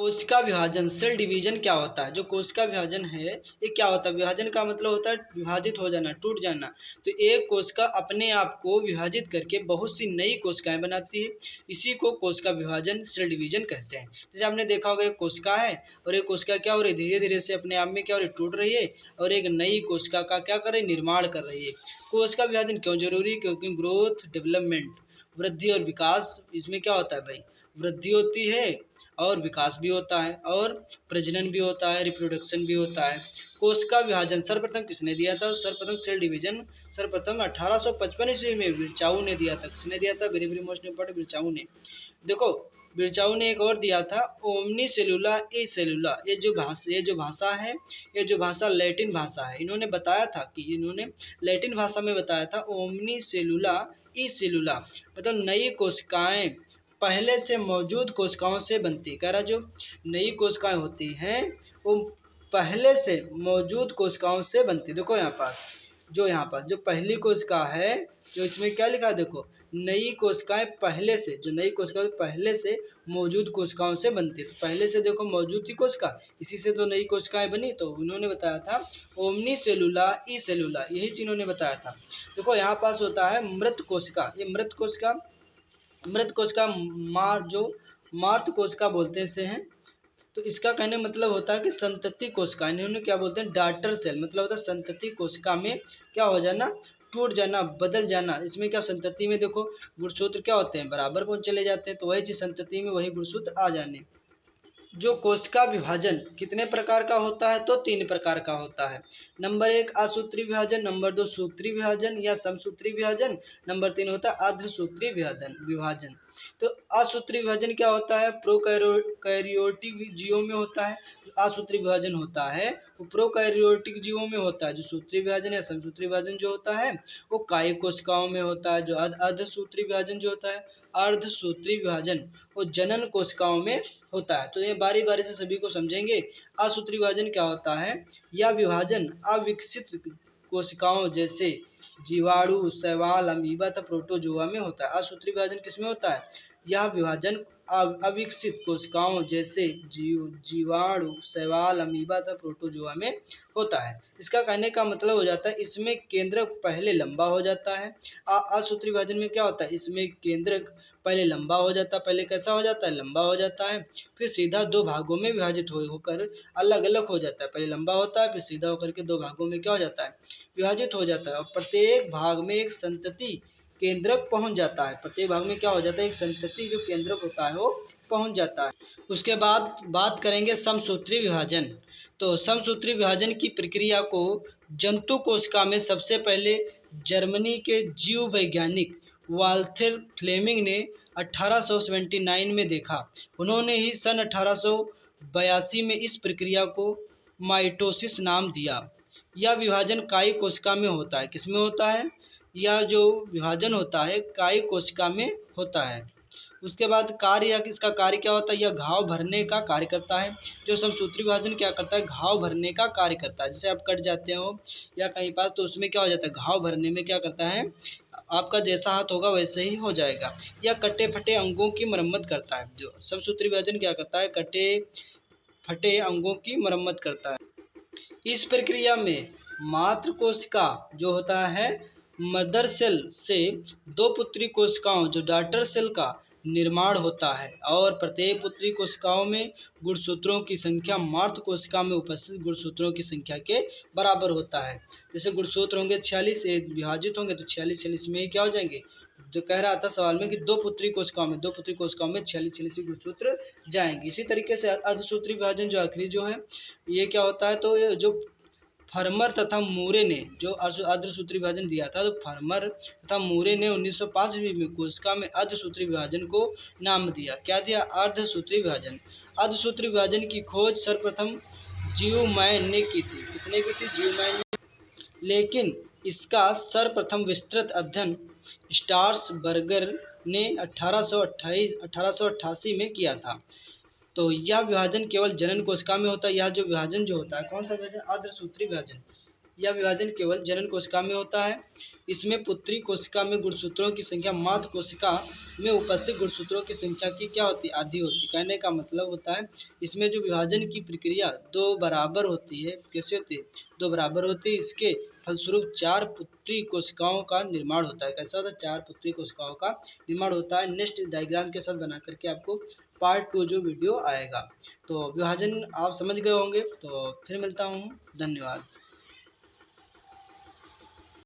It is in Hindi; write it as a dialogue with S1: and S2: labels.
S1: कोशिका विभाजन सेल डिवीजन क्या होता है? जो कोशिका विभाजन है ये क्या होता है? विभाजन का मतलब होता है विभाजित हो जाना, टूट जाना। तो एक कोशिका अपने आप को विभाजित करके बहुत सी नई कोशिकाएं बनाती है। इसी को कोशिका विभाजन सेल डिवीजन कहते हैं। जैसे आपने देखा होगा एक कोशिका है और एक कोशिका क्या हो रही है, धीरे धीरे से अपने आप में क्या हो रही है, टूट रही है और एक नई कोशिका का क्या कर रही है, निर्माण कर रही है। कोशिका विभाजन क्यों जरूरी? क्योंकि ग्रोथ, डेवलपमेंट, वृद्धि और विकास इसमें क्या होता है भाई, वृद्धि होती है और विकास भी होता है और प्रजनन भी होता है, रिप्रोडक्शन भी होता है। कोशिका विभाजन सर्वप्रथम किसने दिया था? सर्वप्रथम सेल डिवीजन सर्वप्रथम 1855 ईस्वी में बिरचाऊ ने दिया था। किसने दिया था? वेरी वेरी मोस्ट इंपॉर्टेंट, बिरचाऊ ने। देखो बिरचाऊ ने एक और दिया था, ओमनी सेलुला ए सेलुला। ये जो भाषा है, ये जो भाषा लैटिन भाषा है। इन्होंने बताया था कि इन्होंने लैटिन भाषा में बताया था ओमनी सेलुला ई सेलुला, मतलब नई कोशिकाएं पहले से मौजूद कोशिकाओं से बनती। कह रहा जो नई कोशिकाएं होती हैं वो पहले से मौजूद कोशिकाओं से बनती। देखो यहाँ पर जो पहली कोशिका है, जो इसमें क्या लिखा है देखो, नई कोशिकाएं पहले से, जो नई कोशिका पहले से मौजूद कोशिकाओं से बनती है। तो पहले से देखो मौजूद थी कोशिका, इसी से तो नई कोशिकाएं बनी। तो उन्होंने बताया था ओमनी सेलुला ई सेलुला, यही चीज उन्होंने बताया था। देखो यहाँ पास होता है मृत कोशिका। ये मृत कोशिका मार्त कोशिका बोलते हैं इसे हैं। तो इसका कहने मतलब होता है कि संतति कोशिका, इन्होंने क्या बोलते हैं, डाटर सेल, मतलब होता है संतति कोशिका में क्या हो जाना, टूट जाना, बदल जाना। इसमें क्या संतति में देखो गुणसूत्र क्या होते हैं, बराबर पहुंच चले जाते हैं। तो वही चीज संतति में वही गुणसूत्र आ जाने। जो कोशिका विभाजन कितने प्रकार का होता है? तो 3 प्रकार का होता है। नंबर 1 असूत्री विभाजन, नंबर 2 सूत्री विभाजन या समसूत्री विभाजन, नंबर 3 होता है अर्धसूत्री विभाजन। तो असूत्री विभाजन क्या होता है? प्रोकैरियोटिक जीवों में होता है। जो असूत्री विभाजन होता है वो प्रोकैरियोटिक जीवों में होता है। जो सूत्री विभाजन या समसूत्री विभाजन जो होता है वो कायिक कोशिकाओं में होता है। जो अर्धसूत्री विभाजन जो होता है, अर्धसूत्री विभाजन वो जनन कोशिकाओं में होता है। तो ये बारी बारी से सभी को समझेंगे। असूत्री विभाजन क्या होता है? यह विभाजन अविकसित कोशिकाओं जैसे जीवाणु, शैवाल, अमीबा तथा प्रोटोजोआ में होता है। असूत्री विभाजन किसमें होता है? यह विभाजन अविकसित कोशिकाओं जैसे जीवाणु, शैवाल, अमीबा तथा प्रोटोजोआ में होता है। इसका कहने का मतलब हो जाता है इसमें केंद्रक पहले लंबा हो जाता है। असूत्री विभाजन में क्या होता है? इसमें केंद्रक पहले लंबा हो जाता है। पहले कैसा हो जाता है? लंबा हो जाता है, फिर सीधा 2 भागों में विभाजित होकर अलग अलग हो जाता है। पहले लंबा होता है, फिर सीधा होकर के 2 भागों में क्या हो जाता है? विभाजित हो जाता है। और प्रत्येक भाग में एक संतति केंद्रक पहुंच जाता है। प्रत्येक भाग में क्या हो जाता है? एक संतति जो केंद्रक होता है वो पहुंच जाता है। उसके बाद बात करेंगे समसूत्री विभाजन। तो समसूत्री विभाजन की प्रक्रिया को जंतु कोशिका में सबसे पहले जर्मनी के जीव वैज्ञानिक वाल्थर फ्लेमिंग ने 1879 में देखा। उन्होंने ही सन 1882 में इस प्रक्रिया को माइटोसिस नाम दिया। यह विभाजन कायिक कोशिका में होता है। किसमें होता है? यह जो विभाजन होता है कायिक कोशिका में होता है। उसके बाद कार्य, या इसका कार्य क्या होता है? यह घाव भरने का कार्य करता है। जो समसूत्री विभाजन क्या करता है? घाव भरने का कार्य करता है। जैसे आप कट जाते हो या कहीं पास, तो उसमें क्या हो जाता है? घाव भरने में क्या करता है? आपका जैसा हाथ होगा वैसे ही हो जाएगा। या कटे फटे अंगों की मरम्मत करता है। जो समसूत्री विभाजन क्या करता है? कटे फटे अंगों की मरम्मत करता है। इस प्रक्रिया में मातृ कोशिका जो होता है मदर सेल से 2 पुत्री कोशिकाओं जो डॉटर सेल का निर्माण होता है। और प्रत्येक पुत्री कोशिकाओं में गुणसूत्रों की संख्या मातृ कोशिका में उपस्थित गुणसूत्रों की संख्या के बराबर होता है। जैसे गुणसूत्र होंगे 46, विभाजित होंगे तो 46 में ही क्या हो जाएंगे? जो कह रहा था सवाल में कि 2 पुत्री कोशिकाओं में 46 गुणसूत्र जाएंगे। इसी तरीके से अर्धसूत्री विभाजन जो आखिरी जो है ये क्या होता है? तो ये जो फर्मर तथा मूरे ने जो अर्धसूत्री विभाजन दिया था, तो फर्मर तथा मूरे ने 1905 ईस्वी में कोशिका में अर्धसूत्री विभाजन को नाम दिया। क्या दिया? अर्धसूत्री विभाजन। अर्धसूत्री विभाजन की खोज सर्वप्रथम जीवमैन ने की थी। किसने की थी? जीवमैन ने। लेकिन इसका सर्वप्रथम विस्तृत अध्ययन स्ट्रासबर्गर ने 1888 में किया था। तो यह विभाजन केवल जनन कोशिका में होता है। यह जो विभाजन जो होता है, कौन सा विभाजन? अर्धसूत्री विभाजन। यह विभाजन केवल जनन कोशिका में होता है। इसमें पुत्री कोशिका में गुणसूत्रों की संख्या मात्र कोशिका में उपस्थित गुणसूत्रों की संख्या की क्या होती है, आधी होती है। कहने का मतलब होता है इसमें जो विभाजन की प्रक्रिया दो बराबर होती है, कैसे होती है, दो बराबर होती है। इसके फलस्वरूप 4 पुत्री कोशिकाओं का निर्माण होता है। कैसा होता है, 4 पुत्री कोशिकाओं का निर्माण होता है। नेक्स्ट डायग्राम के साथ बना करके आपको पार्ट 2 जो वीडियो आएगा। तो विभाजन आप समझ गए होंगे, तो फिर मिलता हूँ, धन्यवाद।